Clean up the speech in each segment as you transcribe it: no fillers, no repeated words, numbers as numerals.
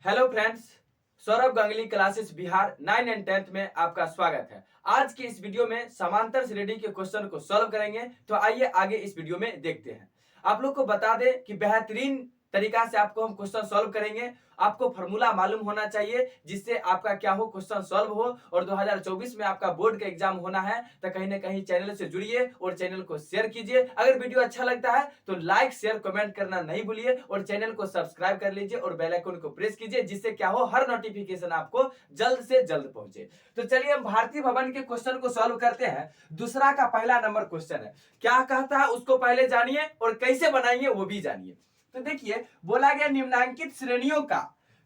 Hello friends, Saurabh Ganguly classes Bihar 9 and 10th में आपका स्वागत है। आज की इस वीडियो में समांतर श्रेणी के क्वेश्चन को सॉल्व करेंगे। तो आइए आगे इस वीडियो में देखते हैं। आप लोग को बता दें कि बेहतरीन तरीका से आपको हम क्वेश्चन सॉल्व करेंगे। आपको फॉर्मूला मालूम होना चाहिए जिससे आपका क्या हो, क्वेश्चन सॉल्व हो। और 2024 में आपका बोर्ड का एग्जाम होना है तो कहीं ना कहीं चैनल से जुड़िए और चैनल को शेयर कीजिए। अगर वीडियो अच्छा लगता है तो लाइक शेयर कमेंट करना नहीं भूलिए और चैनल को सब्सक्राइब कर लीजिए और बेल आइकन को प्रेस कीजिए जिससे क्या हो, हर नोटिफिकेशन आपको जल्द से जल्द पहुंचे। तो चलिए हम भारतीय भवन के क्वेश्चन को सॉल्व करते हैं। दूसरा का पहला नंबर क्वेश्चन है, क्या कहता है उसको पहले जानिए और कैसे बनाएंगे वो भी जानिए। तो देखिए, बोला गया निम्नांकित श्रेणियों का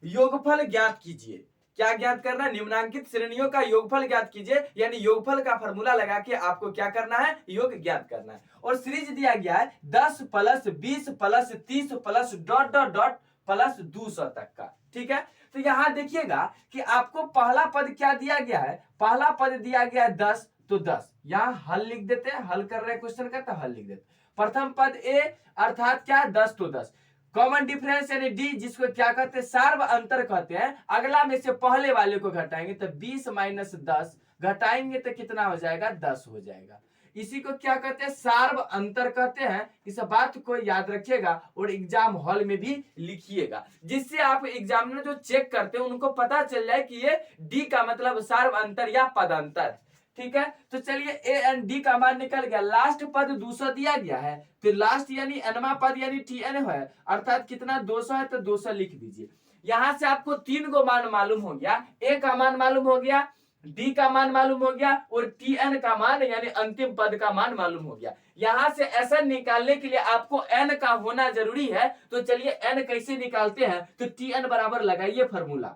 योगफल ज्ञात कीजिए। क्या ज्ञात करना है? निम्नांकित श्रेणियों का योगफल ज्ञात कीजिए, यानी योगफल का फॉर्मूला लगा के आपको क्या करना है, योग ज्ञात करना है। और सीरीज दिया गया है 10 plus 20 plus 30 plus dot dot dot plus 200 तक का। ठीक है, तो यहां देखिएगा कि आपको पहला पद क्या दिया गया है। पहला पद दिया गया है 10, तो 10 यहां हल लिख देते हैं। हल कर रहे क्वेश्चन का तो हल लिख देते। प्रथम पद ए अर्थात क्या है, 10 तो 10। कॉमन डिफरेंस यानी डी, जिसको क्या कहते हैं, सार्व अंतर कहते हैं। अगला में से पहले वाले को घटाएंगे तो 20 माइनस 10 घटाएंगे तो कितना हो जाएगा, 10 हो जाएगा। इसी को क्या कहते हैं, सार्व अंतर कहते हैं। इस बात को याद रखिएगा और एग्जाम हॉल में भी लिखिएगा, जिससे आप एग्जाम में जो चेक करते हैं उनको पता चल जाए कि ये डी का मतलब सार्व अंतर या पदांतर। ठीक है, तो चलिए ए एंड डी का मान निकल गया। लास्ट पद 200 दिया गया है, तो लास्ट यानी एनवा पद यानी टी एन है, अर्थात कितना 200 है तो 200 लिख दीजिए। यहां से आपको तीन गो मान मालूम हो गया। ए का मान मालूम हो गया, डी का मान मालूम हो गया और टी एन का मान यानी अंतिम पद का मान मालूम हो गया। यहां से एन निकालने के लिए आपको एन का होना जरूरी है। तो चलिए एन कैसे निकालते हैं, तो टी एन बराबर लगाइए फॉर्मूला।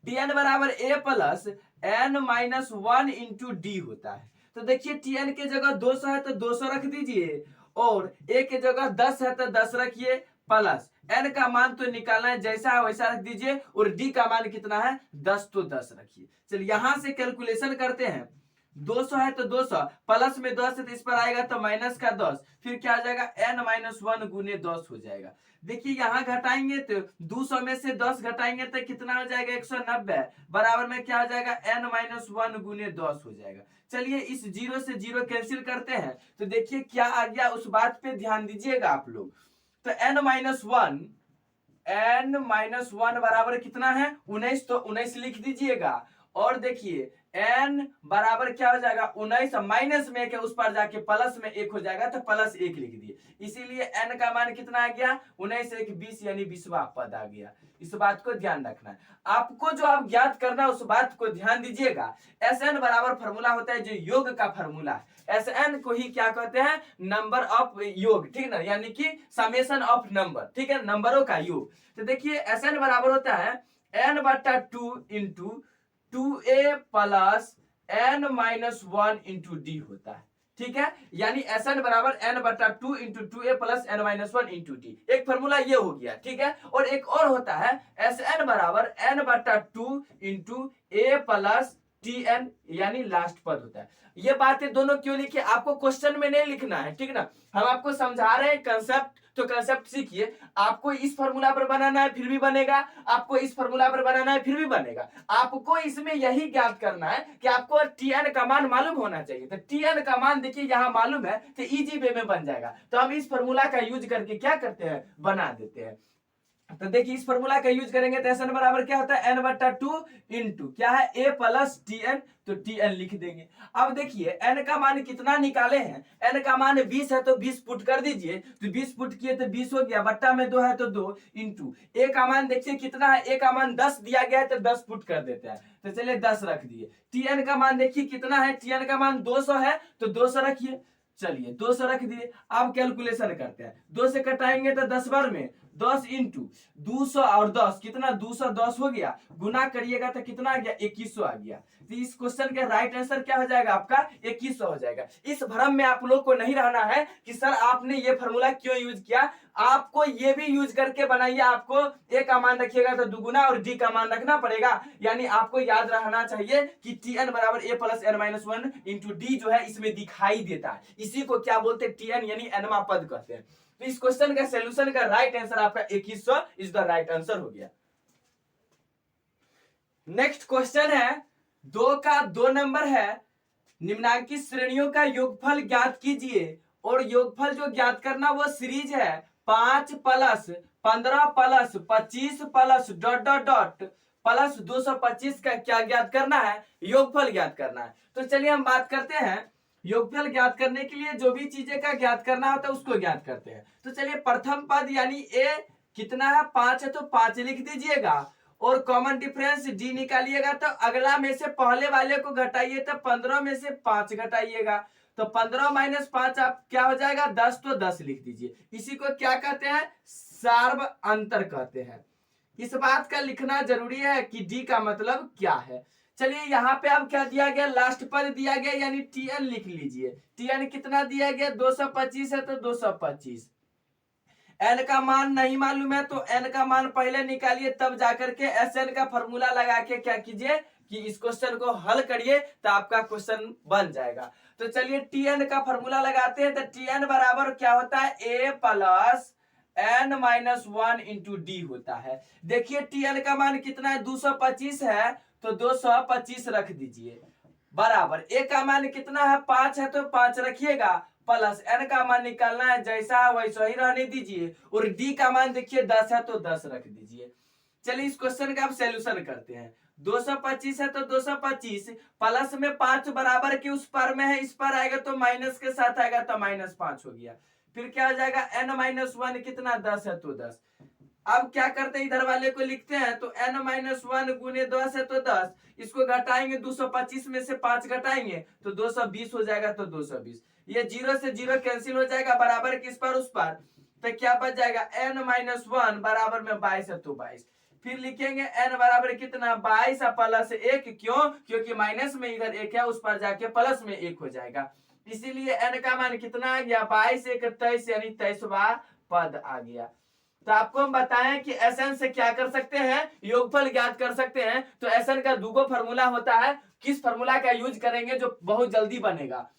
टी एन बराबर A plus N minus 1 into D होता है। तो देखिए टी एन के जगह 200 है तो 200 रख दीजिए और ए के जगह 10 है तो 10 रखिए प्लस एन का मान तो निकालना है, जैसा है वैसा रख दीजिए और डी का मान कितना है, 10 तो 10 रखिए। चलिए यहां से कैलकुलेशन करते हैं। 200 है तो 200 प्लस में 10 है तो इस पर आएगा तो माइनस का 10, फिर क्या आ जाएगा एन माइनस 1 गुने 10 हो जाएगा। देखिए यहां घटाएंगे तो 200 में से 10 घटाएंगे तो कितना हो जाएगा, 190 बराबर में क्या हो जाएगा, एन माइनस 1 गुने 10 हो जाएगा। चलिए इस जीरो से जीरो कैंसिल करते हैं तो देखिए क्या आ गया, उस बात पे ध्यान दीजिएगा आप लोग। तो एन माइनस वन बराबर कितना है, 19, तो 19 लिख दीजिएगा। और देखिए n बराबर क्या हो जाएगा, 19 माइनस में एक उस पर जाके प्लस में 1 हो जाएगा तो प्लस 1 लिख दिए। इसीलिए n का मान कितना आ गया, 19 1 20 यानी 20वां पद आ गया। इस बात को ध्यान रखना है। आपको जो आप ज्ञात करना है उस बात को ध्यान दीजिएगा। एस एन बराबर फॉर्मूला होता है जो योग का फॉर्मूला है। एस एन को ही क्या कहते हैं, नंबर ऑफ योग, ठीक ना, यानी कि समेशन ऑफ नंबर। ठीक है, नंबरों का योग। तो देखिए एस एन बराबर होता है n बटा 2 into 2a plus N minus 1 into D होता है। ठीक है, यानी एस एन बराबर एन बटा 2 into 2a plus N minus 1 into D. एक फॉर्मूला ये हो गया। ठीक है, और एक और होता है एस एन बराबर एन बटा 2 इंटू ए प्लस टी एन यानी लास्ट पद होता है। ये बातें दोनों क्यों लिखी, आपको क्वेश्चन में नहीं लिखना है। ठीक ना, हम आपको समझा रहे हैं कंसेप्ट, तो कंसेप्ट सीखिए। आपको इस फॉर्मूला पर बनाना है फिर भी बनेगा, आपको इस फॉर्मूला पर बनाना है फिर भी बनेगा। आपको इसमें यही ज्ञात करना है कि आपको टी एन का मान मालूम होना चाहिए। तो टी एन का मान देखिए यहां मालूम है तो इजी वे में बन जाएगा। तो हम इस फॉर्मूला का यूज करके क्या करते हैं, बना देते हैं। तो देखिए इस फॉर्मूला का यूज करेंगे तो एस एन बराबर क्या होता है, एन बटा 2 इंटू क्या है, ए प्लस टी एन, तो टी एन लिख देंगे। अब देखिए एन का मान कितना निकाले हैं, एन का मान 20 है तो 20 पुट कर दीजिए। तो 20 पुट किए तो 20 हो गया, बट्टा में 2 है तो 2 इंटू ए का मान देखिए कितना है, ए का मान 10 दिया गया है तो 10 पुट कर देते हैं। तो चलिए 10 रख दिए। टी एन का मान देखिए कितना है, टी एन का मान 200 है तो 200 रखिए। चलिए 200 रख दिए। अब कैलकुलेशन करते हैं, 2 से कटाएंगे तो 10 बार में 10 इंटू 200 और 10 कितना, 210 हो गया, गुना करिएगा तो कितना आ गया, 2100 आ गया। तो इस क्वेश्चन का राइट आंसर क्या हो जाएगा आपका, 2100 हो जाएगा। इस भ्रम में आप लोग को नहीं रहना है कि सर आपने ये फॉर्मूला क्यों यूज किया। आपको ये भी यूज करके बनाइए। आपको ए का मान रखिएगा तो दुगुना और डी का मान रखना पड़ेगा। यानी आपको याद रहना चाहिए कि टी एन बराबर A plus N minus 1 into D जो है इसमें दिखाई देता है। इसी को क्या बोलते हैं, टी एन यानी एनवा पद कहते हैं। तो इस क्वेश्चन का सॉल्यूशन का राइट आंसर आपका 2100 इज द राइट आंसर हो गया। नेक्स्ट क्वेश्चन है, 2 का 2 नंबर है, निम्नांकित श्रेणियों का योगफल ज्ञात कीजिए। और योगफल जो ज्ञात करना वो सीरीज है 5 plus 15 plus 25 plus dot dot dot plus 225 का क्या ज्ञात करना है, योगफल ज्ञात करना है। तो चलिए हम बात करते हैं, योगफल ज्ञात करने के लिए जो भी चीजें का ज्ञात करना होता है उसको ज्ञात करते हैं। तो चलिए प्रथम पद यानी ए कितना है, 5 है, तो 5 लिख दीजिएगा और कॉमन डिफरेंस डी निकालिएगा। तो अगला में से पहले वाले को घटाइए, तो 15 में से 5 घटाइएगा, तो 15 माइनस 5 आप क्या हो जाएगा 10, तो 10 लिख दीजिए। इसी को क्या कहते हैं, सार्व अंतर कहते हैं। इस बात का लिखना जरूरी है कि डी का मतलब क्या है। चलिए यहाँ पे अब क्या दिया गया, लास्ट पद दिया गया यानी टीएन लिख लीजिए। टीएन कितना दिया गया, 225 है, तो 225। एन का मान नहीं मालूम है तो एन का मान पहले निकालिए, तब जाकर के एस एन का फॉर्मूला लगा के क्या कीजिए कि इस क्वेश्चन को हल करिए, तो आपका क्वेश्चन बन जाएगा। तो चलिए टीएन का फॉर्मूला लगाते हैं। तो टीएन बराबर क्या होता है, A plus N minus 1 into D होता है। देखिए टीएन का मान कितना है, 225 है, तो 225 रख दीजिए, बराबर ए का मान कितना है, 5 है, तो 5 रखिएगा, प्लस एन का मान निकालना है, जैसा है वैसा ही रहने दीजिए। और डी का मान देखिए 10 है, तो 10 रख दीजिए। चलिए इस क्वेश्चन का आप सॉल्यूशन करते हैं। 225 है तो 225 प्लस में 5 बराबर के उस पर में है, इस पर आएगा तो माइनस के साथ आएगा, तो -5 हो गया। फिर क्या हो जाएगा, n माइनस 1 कितना 10 है, तो 10। अब क्या करते हैं, इधर वाले को लिखते हैं, तो n माइनस 1 गुने 10 है, तो 10। इसको घटाएंगे, 225 में से 5 घटाएंगे तो 220 हो जाएगा, तो 220। ये 0 से 0 कैंसिल हो जाएगा, बराबर किस पर उस पर, तो क्या बच जाएगा, n माइनस 1 बराबर में 22 है, तो 22। फिर लिखेंगे n बराबर कितना, 22 प्लस 1, क्यों, क्योंकि माइनस में इधर 1 है, उस पर जाके प्लस में 1 हो जाएगा, इसीलिए n का मान कितना आ गया, 22 1 23 यानी 23वां पद आ गया। तो आपको हम बताएं कि एसएन से क्या कर सकते हैं, योगफल ज्ञात कर सकते हैं। तो एसएन का दूगो फॉर्मूला होता है, किस फॉर्मूला का यूज करेंगे जो बहुत जल्दी बनेगा,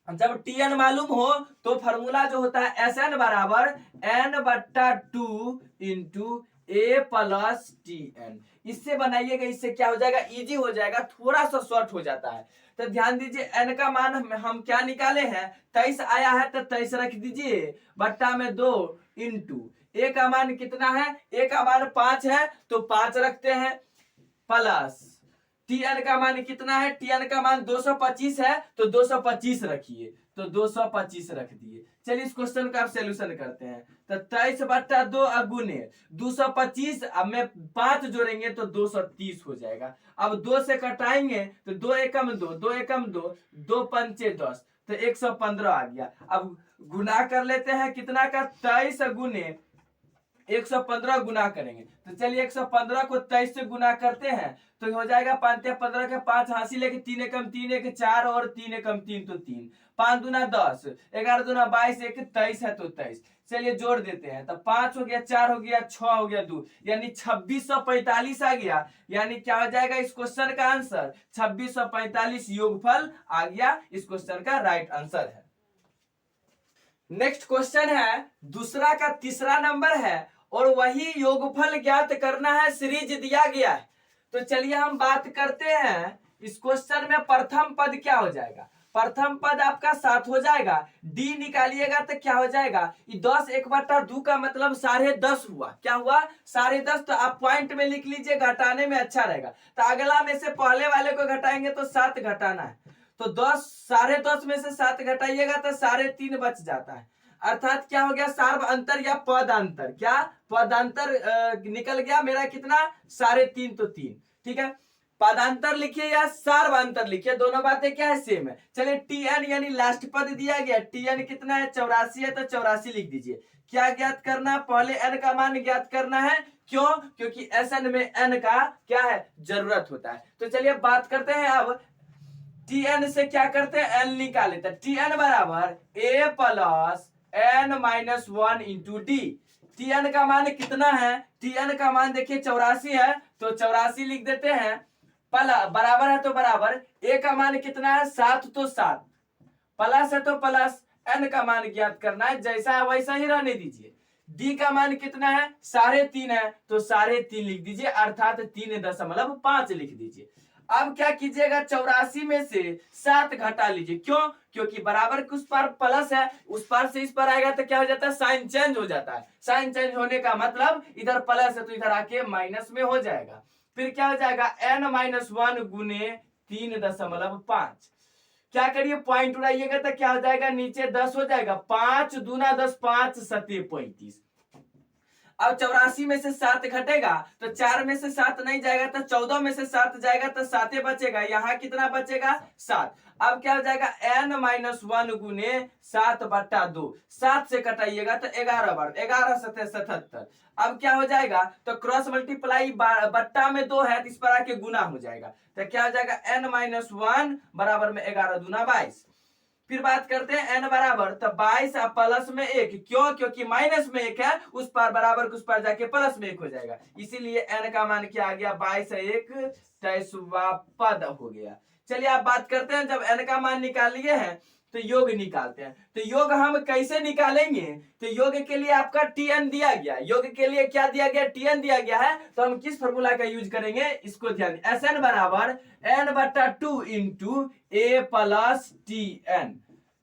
जब टीएन मालूम हो तो फॉर्मूला जो होता है एसएन बराबर n/2 इंटू ए प्लस टीएन। इससे बनाइएगा, इससे क्या हो जाएगा, इजी हो जाएगा, थोड़ा सा शॉर्ट हो जाता है। तो ध्यान दीजिए n का मान हम क्या निकाले हैं, 23 आया है, तो 23 रख दीजिए, बट्टा में 2 इंटू ए का मान कितना है, ए का मान 5 है, तो 5 रखते हैं, प्लस टीएन का मान कितना है, टीएन का मान 225 है, तो 225 रखिए, तो 225 रख दिए। चलिए इस क्वेश्चन का आप सॉल्यूशन करते हैं। तो 23/2 अगुने 225, अब में 5 जोड़ेंगे तो 230 हो जाएगा। अब 2 से कटाएंगे तो 2 एकम 2, 2 एकम 2, 2 पंचे 10, तो 115 आ गया। अब गुना कर लेते हैं कितना का, 23 गुने 115 गुना करेंगे। तो चलिए 115 को 23 से गुना करते हैं, तो हो जाएगा 5 15 के 5 हासिल है कि 3 एकम 3 1 4 और 3 एकम 3 तो 3, 5 दूना 10, 11 दूना 22, 1 23 है, तो 23। चलिए जोड़ देते हैं, तो 5 हो गया, 4 हो गया, 6 हो गया, 2 यानी 2645 आ गया। यानी क्या हो जाएगा इस क्वेश्चन का आंसर, 2645 योगफल आ गया, इस क्वेश्चन का राइट आंसर है। नेक्स्ट क्वेश्चन है, दूसरा का तीसरा नंबर है और वही योगफल ज्ञात करना है, सीरीज दिया गया है। तो चलिए हम बात करते हैं, इस क्वेश्चन में प्रथम पद क्या हो जाएगा, प्रथम पद आपका 7 हो जाएगा, डी निकालिएगा तो क्या हो जाएगा, 10 1/2 का मतलब 10.5 हुआ, क्या हुआ 10.5। तो आप पॉइंट में लिख लीजिए, घटाने में अच्छा रहेगा। तो अगला में से पहले वाले को घटाएंगे तो 7 घटाना है, तो 10 10.5 में से 7 घटाइएगा तो 3.5 बच जाता है। अर्थात क्या हो गया, सार्व अंतर या पदांतर, क्या पदांतर निकल गया मेरा कितना, 3.5 तो 3, ठीक है। पदांतर लिखिए या सार्वंतर लिखिए, दोनों बातें क्या है, सेम है। चलिए टीएन यानी लास्ट पद दिया गया, टीएन कितना है 84 है, तो 84 लिख दीजिए। क्या ज्ञात करना है, पहले एन का मान ज्ञात करना है, क्यों, क्योंकि एसएन में एन का क्या है, जरूरत होता है। तो चलिए बात करते हैं अब टीएन से क्या करते हैं, एन निकाले, तो टीएन बराबर A plus N minus 1 into D. TN का मान कितना है, टीएन का मान देखिए 84 है, तो 84 लिख देते हैं, बराबर है तो बराबर, ए का मान कितना है 7, तो 7, प्लस है तो प्लस, एन का मान ज्ञात करना है, जैसा है वैसा ही रहने दीजिए। डी का मान कितना है 3.5 है, तो 3.5 लिख दीजिए, अर्थात 3.5 लिख दीजिए। अब क्या कीजिएगा, 84 में से 7 घटा लीजिए। क्यों? क्योंकि बराबर के उस पार प्लस है, उस पार से इस पर आएगा तो क्या हो जाता है, साइन चेंज हो जाता है। साइन चेंज होने का मतलब इधर प्लस है तो इधर आके माइनस में हो जाएगा। फिर क्या हो जाएगा, n-1 गुने 3.5। क्या करिए, पॉइंट उड़ाइएगा तो क्या हो जाएगा, नीचे 10 हो जाएगा। 5 दूना 10, 5 सत्ते 35। अब 84 में से 7 घटेगा तो 4 में से 7 नहीं जाएगा तो 14 में से 7 जाएगा तो 7 बचेगा। यहाँ कितना बचेगा, 7। अब क्या हो जाएगा, n-1 गुने 7/2। 7 से कटाइएगा तो 11 बार, 11 सत्ते 77। अब क्या हो जाएगा, तो क्रॉस मल्टीप्लाई बट्टा में 2 है तो इस पर आके गुना हो जाएगा। तो क्या हो जाएगा, n-1 बराबर में 11 दूना 22। फिर बात करते हैं n बराबर, तो 22 प्लस में 1। क्यों? क्योंकि माइनस में 1 है, उस पार बराबर उस पार जाके प्लस में 1 हो जाएगा। इसीलिए n का मान क्या आ गया, 22 1 23वां पद हो गया। चलिए आप बात करते हैं, जब n का मान निकाल लिए हैं तो योग निकालते हैं। तो योग हम कैसे निकालेंगे, तो योग के लिए आपका tn दिया गया। योग के लिए क्या दिया गया, tn दिया गया है। तो हम किस फॉर्मूला का यूज करेंगे, इसको ध्यान, Sn बराबर n/2 into a plus tn।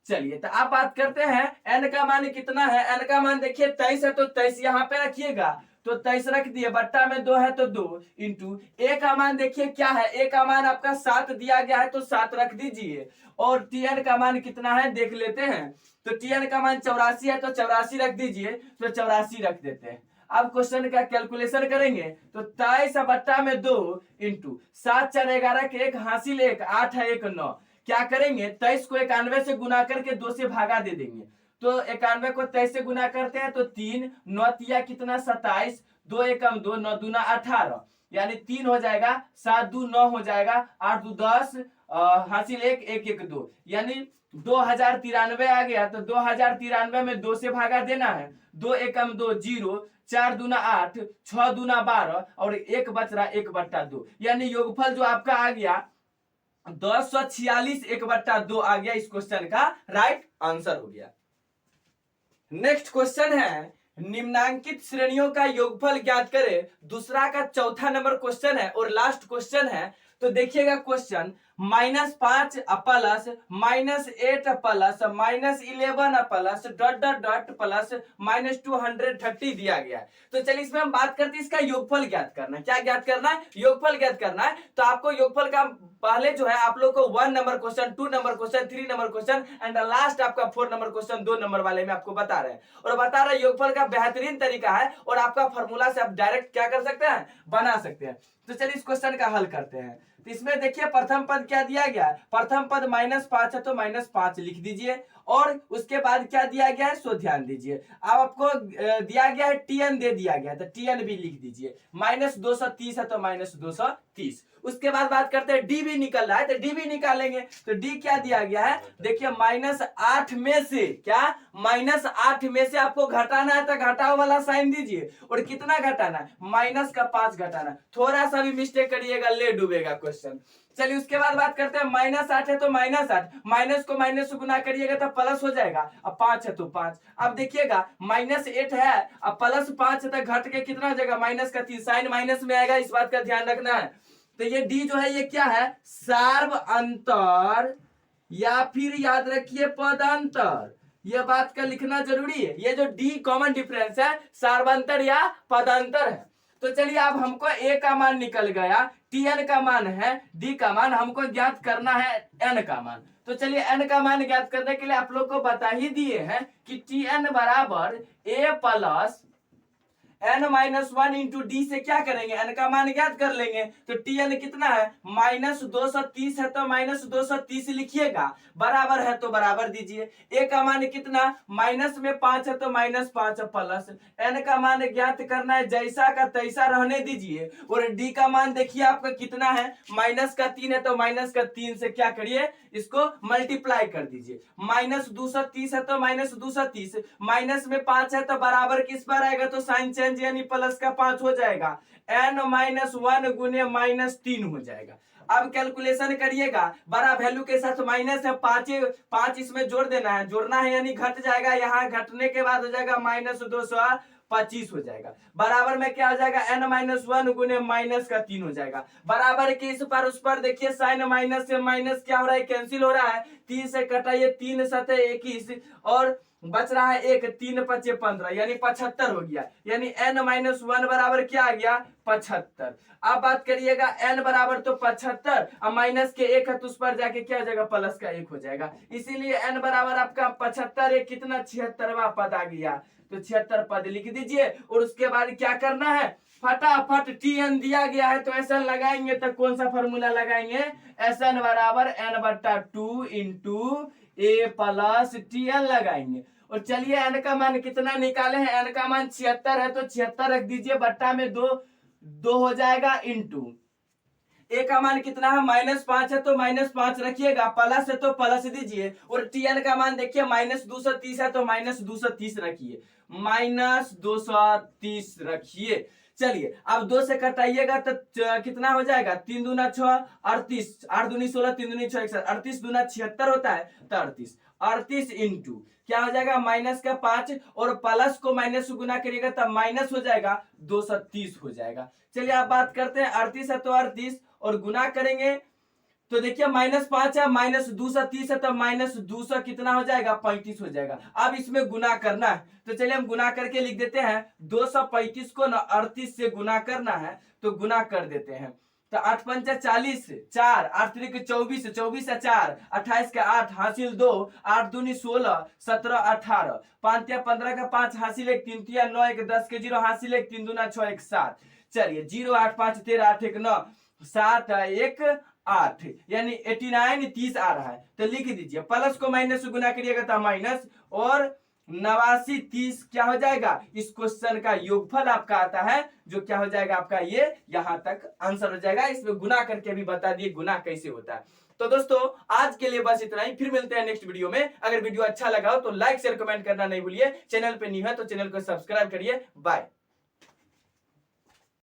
चलिए तो आप बात करते हैं, n का मान कितना है, n का मान देखिए 23 है तो 23 यहाँ पे रखिएगा, तो 23 रख दिए, बट्टा में 2 है तो 2 इंटू a का मान देखिए क्या है, a का मान आपका 7 दिया गया है तो 7 रख दीजिए। और tn का मान कितना है देख लेते हैं, तो tn का मान 84 है तो 84 रख दीजिए, तो 84 रख देते हैं। अब क्वेश्चन का कैलकुलेशन करेंगे तो 23 बट्टा में 2 इंटू 7 4 11 के 1 हासिल 1 8 है 1 9। क्या करेंगे, 23 को 91 से गुना करके 2 से भागा दे देंगे। तो 91 को 23 से गुना करते हैं तो 3 9 तिया कितना 27, 2 एकम 2 9 दूना 18, यानी 3 हो जाएगा, 7 2 9 हो जाएगा, 8 2 10 हासिल 1 1 1 2, यानी 2093 आ गया। तो 2093 में 2 से भागा देना है, 2 एकम 2 0, 4 दूना 8, 6 दूना 12 और 1 बच रहा 1/2, यानी योगफल जो आपका आ गया 1046 1/2 आ गया। इस क्वेश्चन का राइट आंसर हो गया। नेक्स्ट क्वेश्चन है, निम्नांकित श्रेणियों का योगफल ज्ञात करें। दूसरा का चौथा नंबर क्वेश्चन है और लास्ट क्वेश्चन है। तो देखिएगा question, -5 plus -8 plus -11 plus dot dot dot plus -230 दिया गया है। तो चलिए इसमें हम बात करते हैं, इसका योगफल ज्ञात करना है। क्या ज्ञात करना है, योगफल ज्ञात करना है। तो आपको योगफल का पहले जो है आप लोग को 1 number question, 2 number question, 3 number question and last आपका 4 नंबर क्वेश्चन 2 नंबर वाले में आपको बता रहे हैं। और बता रहे योगफल का बेहतरीन तरीका है और आपका फॉर्मूला से आप डायरेक्ट क्या कर सकते हैं, बना सकते हैं। तो चलिए इस क्वेश्चन का हल करते हैं। तो इसमें देखिए प्रथम पद क्या दिया गया है, प्रथम पद -5 है तो -5 लिख दीजिए। और उसके बाद क्या दिया गया है, सो ध्यान दीजिए। अब आपको दिया गया है tn दे दिया गया है तो tn भी लिख दीजिए। -230 है तो -230। उसके बाद बात करते हैं डी भी निकल रहा है तो डी भी निकालेंगे। तो डी क्या दिया गया है, देखिए -8 में से क्या, -8 में से आपको घटाना है तो घटाओ वाला साइन दीजिए। और कितना घटाना है, -5 घटाना। थोड़ा सा भी मिस्टेक करिएगा ले डूबेगा क्वेश्चन। चलिए उसके बाद बात करते हैं, -8 है तो -8, माइनस को माइनस से गुना करिएगा तो प्लस हो जाएगा। अब 5 है तो 5। अब देखिएगा -8 है अब +5 है तो घट के कितना हो जाएगा, -3, साइन माइनस में आएगा, इस बात का ध्यान रखना है। तो ये डी जो है ये क्या है, सार्व अंतर या फिर याद रखिए पदांतर। ये बात का लिखना जरूरी है। ये जो डी कॉमन डिफरेंस है, सार्वंतर या पदांतर है। तो चलिए अब हमको ए का मान निकल गया, tn का मान है, डी का मान हमको ज्ञात करना है, n का मान। तो चलिए n का मान ज्ञात करने के लिए आप लोग को बता ही दिए हैं कि tn बराबर a plus n-1 into D से क्या करेंगे, n का मान ज्ञात कर लेंगे। तो tn कितना है, -230 है तो -230 लिखिएगा, बराबर है तो बराबर दीजिए। a का मान कितना, माइनस में 5 है तो -5 प्लस n का मान ज्ञात करना है, जैसा का तैसा रहने दीजिए। और d का मान देखिए आपका कितना है, -3 है तो -3 से क्या करिए, इसको मल्टीप्लाई कर दीजिए। -230 है तो -230, माइनस में 5 है तो बराबर किस पर आएगा, तो साइन चेंज यानी प्लस का 5 हो जाएगा, n-1 गुने -3 हो जाएगा। अब कैलकुलेशन करिएगा, बड़ा वैल्यू के साथ माइनस है, 5 इसमें जोड़ देना है, जोड़ना है यानी घट जाएगा, यहाँ घटने के बाद हो जाएगा 25 हो जाएगा। बराबर में क्या हो जाएगा, n-1 गुने माइनस का 3 हो जाएगा। बराबर के इस पर उस पर देखिए साइन माइनस से माइनस क्या हो रहा है, कैंसिल हो रहा है। 3 से कटाइए, 3 सतह 21 और बच रहा है 1, 3 पचे 15 यानी 75 हो गया। यानी n-1 बराबर क्या आ गया, 75। अब बात करिएगा n बराबर तो 75 अब माइनस के 1 है तो उस पर जाके क्या हो जाएगा, प्लस का 1 हो जाएगा। इसीलिए n बराबर आपका 75 एक कितना 76वां पद आ गया। तो 76 पद लिख दीजिए और उसके बाद क्या करना है, फटाफट tn दिया गया है तो SN लगाएंगे तो कौन सा फॉर्मूला लगाएंगे, SN बराबर n/2 into a plus tn लगाएंगे। और चलिए n का मान कितना निकाले हैं, n का मान 76 है तो 76 रख दीजिए, बट्टा में 2 हो जाएगा इंटू ए का मान कितना है, -5 है तो -5 रखिएगा, प्लस है तो प्लस दीजिए। और tn का मान देखिए -230 है तो -230 रखिए, -230 रखिए। चलिए अब 2 से कटाइएगा तो कितना हो जाएगा, 3 दूना 6 38, 8 दूनी 16, 3 दूनी 6 61, 38 दूना 76 होता है तो 38 इंटू क्या हो जाएगा, माइनस का 5 और प्लस को माइनस से गुना करिएगा तब माइनस हो जाएगा, 230 हो जाएगा। चलिए आप बात करते हैं 38 है तो 38 और गुना करेंगे तो देखिए -5 है, -230 है तो -200 कितना हो जाएगा, 35 हो जाएगा। अब इसमें गुना करना है तो चलिए हम गुना करके लिख देते हैं, 235 को ना 38 से गुना करना है तो गुना कर देते हैं। तो 8 पंचा 40, 4 8 3 24, 24 है 4, 28 का 8 हासिल 2, 8 दूनी 16, 17 18, 5 या 15 का 5 हासिल 1, 3 तिया 9 1 10 के 0 हासिल 1, 3 दूना 6 1 7। चलिए 0 8 5 13 8 1 9 7 1 8 यानी 89 30 आ रहा है तो लिख दीजिए, प्लस को माइनस से गुना करिएगा तो माइनस और 89 30 क्या हो जाएगा, इस क्वेश्चन का योगफल आपका आता है जो क्या हो जाएगा आपका, ये यहां तक आंसर हो जाएगा। इसमें गुना करके भी बता दिए गुना कैसे होता है। तो दोस्तों आज के लिए बस इतना ही, फिर मिलते हैं नेक्स्ट वीडियो में। अगर वीडियो अच्छा लगा हो तो लाइक शेयर कमेंट करना नहीं भूलिए, चैनल पे न्यू है तो चैनल को सब्सक्राइब करिए। बाय।